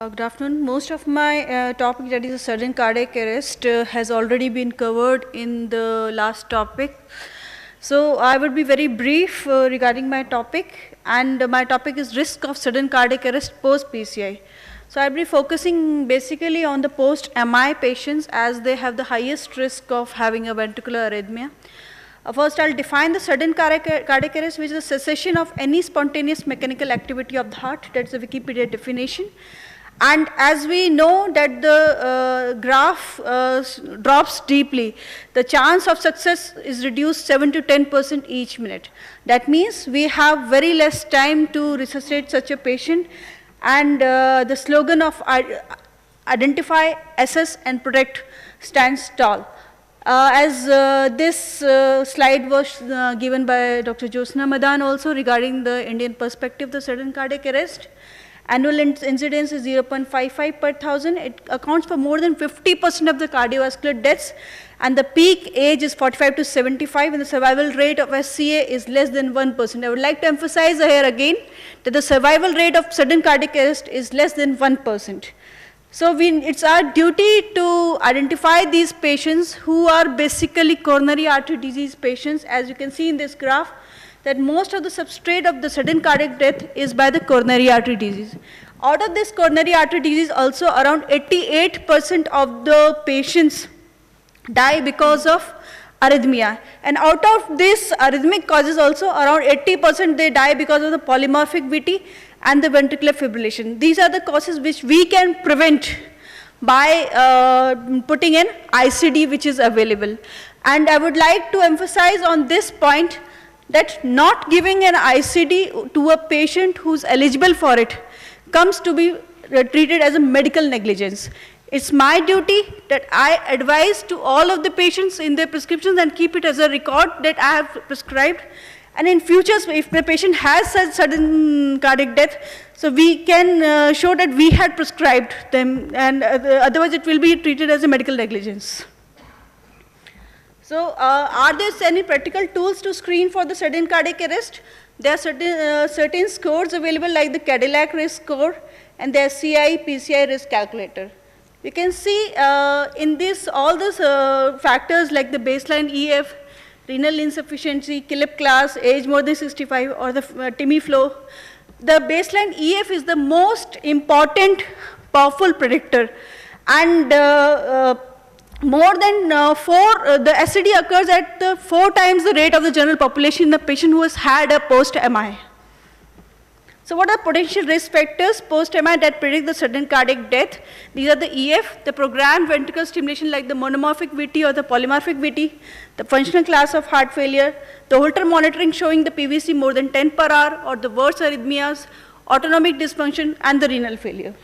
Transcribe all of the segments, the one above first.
Good afternoon. Most of my topic, that is a sudden cardiac arrest, has already been covered in the last topic. So I would be very brief regarding my topic, and my topic is risk of sudden cardiac arrest post-PCI. So I'll be focusing basically on the post-MI patients, as they have the highest risk of having a ventricular arrhythmia. First, I'll define the sudden cardiac arrest, which is a cessation of any spontaneous mechanical activity of the heart. That's the Wikipedia definition. And as we know that the graph drops deeply, the chance of success is reduced 7 to 10% each minute. That means we have very less time to resuscitate such a patient, and the slogan of identify, assess and protect stands tall. As this slide was given by Dr. Jyotsna Madan also regarding the Indian perspective, the sudden cardiac arrest, annual incidence is 0.55 per thousand. It accounts for more than 50% of the cardiovascular deaths, and the peak age is 45 to 75, and the survival rate of SCA is less than 1%. I would like to emphasize here again that the survival rate of sudden cardiac arrest is less than 1%. So it's our duty to identify these patients who are basically coronary artery disease patients. As you can see in this graph, that most of the substrate of the sudden cardiac death is by the coronary artery disease. Out of this coronary artery disease also, around 88% of the patients die because of arrhythmia. And out of this arrhythmic causes also, around 80% they die because of the polymorphic VT and the ventricular fibrillation. These are the causes which we can prevent by putting in ICD which is available. And I would like to emphasize on this point that not giving an ICD to a patient who's eligible for it comes to be treated as a medical negligence. It's my duty that I advise to all of the patients in their prescriptions and keep it as a record that I have prescribed. And in future, if the patient has such sudden cardiac death, so we can show that we had prescribed them, and otherwise it will be treated as a medical negligence. So are there any practical tools to screen for the sudden cardiac arrest? There are certain scores available, like the Cadillac risk score and the SCI PCI risk calculator. You can see in this all those factors like the baseline EF, renal insufficiency, Killip class, age more than 65, or the TIMI flow. The baseline EF is the most important powerful predictor, and more than the SCD occurs at 4 times the rate of the general population in the patient who has had a post-MI. So what are potential risk factors post-MI that predict the sudden cardiac death? These are the EF, the programmed ventricular stimulation like the monomorphic VT or the polymorphic VT, the functional class of heart failure, the Holter monitoring showing the PVC more than 10 per hour or the worse arrhythmias, autonomic dysfunction, and the renal failure.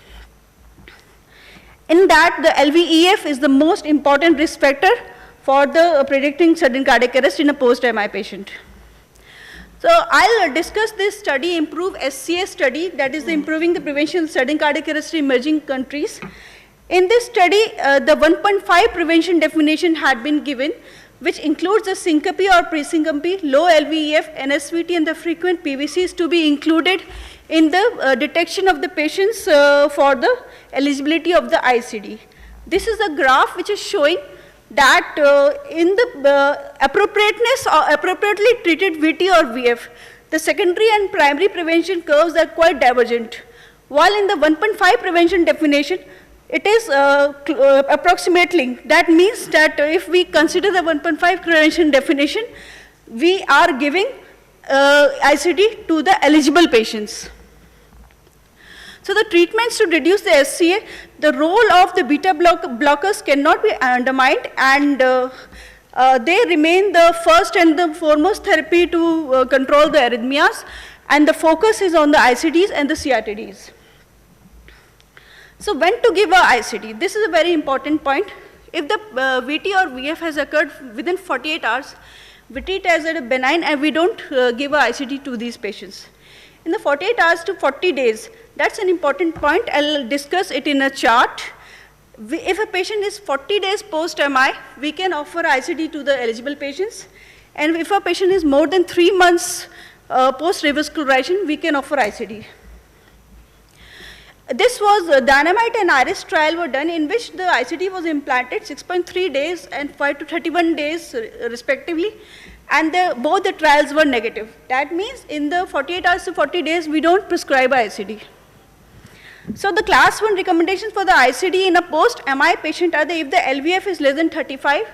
In that, the LVEF is the most important risk factor for the predicting sudden cardiac arrest in a post-MI patient. So I'll discuss this study, Improve SCA study, that is the improving the prevention of sudden cardiac arrest in emerging countries. In this study, the 1.5 prevention definition had been given, which includes the syncope or pre-syncope, low LVEF, NSVT, and the frequent PVCs to be included in the detection of the patients for the eligibility of the ICD. This is a graph which is showing that in the appropriateness or appropriately treated VT or VF, the secondary and primary prevention curves are quite divergent. While in the 1.5 prevention definition, it is approximately. That means that if we consider the 1.5 prevention definition, we are giving ICD to the eligible patients. So the treatments to reduce the SCA, the role of the beta blockers cannot be undermined, and they remain the first and the foremost therapy to control the arrhythmias, and the focus is on the ICDs and the CRTDs. So when to give a ICD? This is a very important point. If the VT or VF has occurred within 48 hours, we treat as a benign and we don't give a ICD to these patients. In the 48 hours to 40 days, that's an important point. I'll discuss it in a chart. If a patient is 40 days post-MI, we can offer ICD to the eligible patients. And if a patient is more than 3 months post-revascularization, we can offer ICD. This was Dynamite and IRIS trial were done in which the ICD was implanted 6.3 days and 5 to 31 days respectively, and both the trials were negative. That means in the 48 hours to 40 days we don't prescribe ICD. So the class 1 recommendations for the ICD in a post-MI patient are if the LVF is less than 35,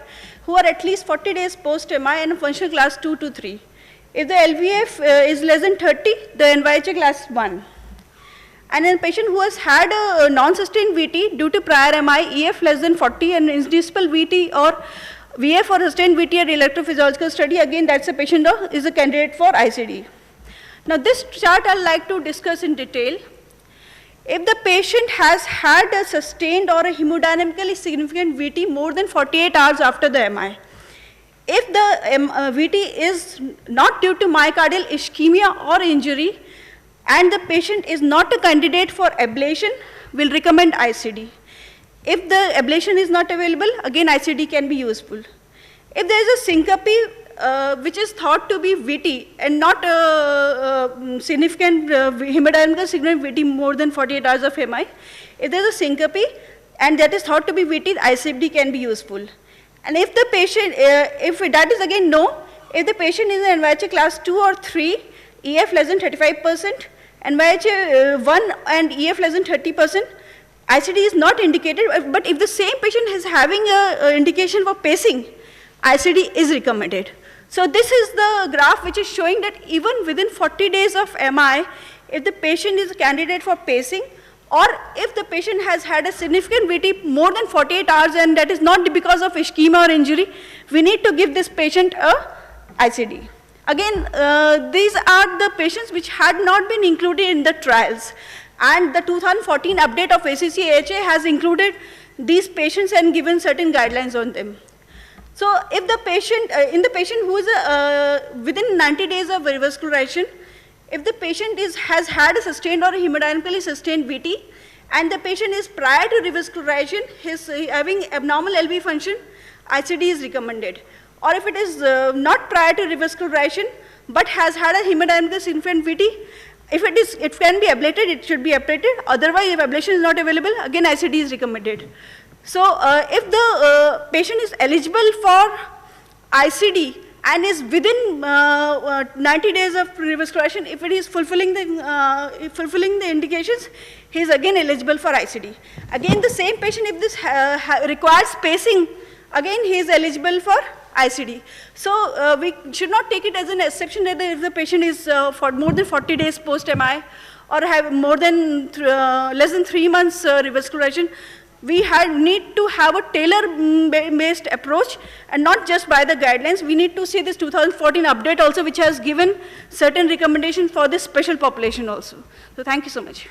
who are at least 40 days post-MI and functional class 2 to 3. If the LVF is less than 30, the NYHA class 1. And in a patient who has had a non-sustained VT due to prior MI, EF less than 40 and inducible VT or VF or sustained VT at electrophysiological study, again that's a patient is a candidate for ICD. Now this chart I'd like to discuss in detail. If the patient has had a sustained or a hemodynamically significant VT more than 48 hours after the MI, if the VT is not due to myocardial ischemia or injury, and the patient is not a candidate for ablation, we'll recommend ICD. If the ablation is not available, again ICD can be useful. If there is a syncope which is thought to be VT and not significant hemodynamical significant VT more than 48 hours of MI, if there is a syncope and that is thought to be VT, ICD can be useful. And if the patient, if that is again no, if the patient is in NYHA class 2 or 3, EF less than 35%, NYHA 1 and EF less than 30%, ICD is not indicated, but if the same patient is having an indication for pacing, ICD is recommended. So this is the graph which is showing that even within 40 days of MI, if the patient is a candidate for pacing, or if the patient has had a significant VT more than 48 hours and that is not because of ischemia or injury, we need to give this patient a ICD. Again, these are the patients which had not been included in the trials, and the 2014 update of ACC/AHA has included these patients and given certain guidelines on them. So if the patient, in the patient who is within 90 days of revascularization, if the patient has had a sustained or a hemodynamically sustained VT, and the patient is prior to revascularization, is having abnormal LV function, ICD is recommended. Or if it is not prior to revascularization, but has had a hemodynamically significant VT, if it can be ablated, it should be ablated. Otherwise, if ablation is not available, again ICD is recommended. So if the patient is eligible for ICD and is within 90 days of revascularization, if it is fulfilling the indications, he is again eligible for ICD. Again, the same patient, if this requires spacing, again he is eligible for ICD. So we should not take it as an exception that if the patient is for more than 40 days post-MI or have more than less than 3 months revascularization, we need to have a tailor-based approach and not just by the guidelines. We need to see this 2014 update also, which has given certain recommendations for this special population also. So thank you so much.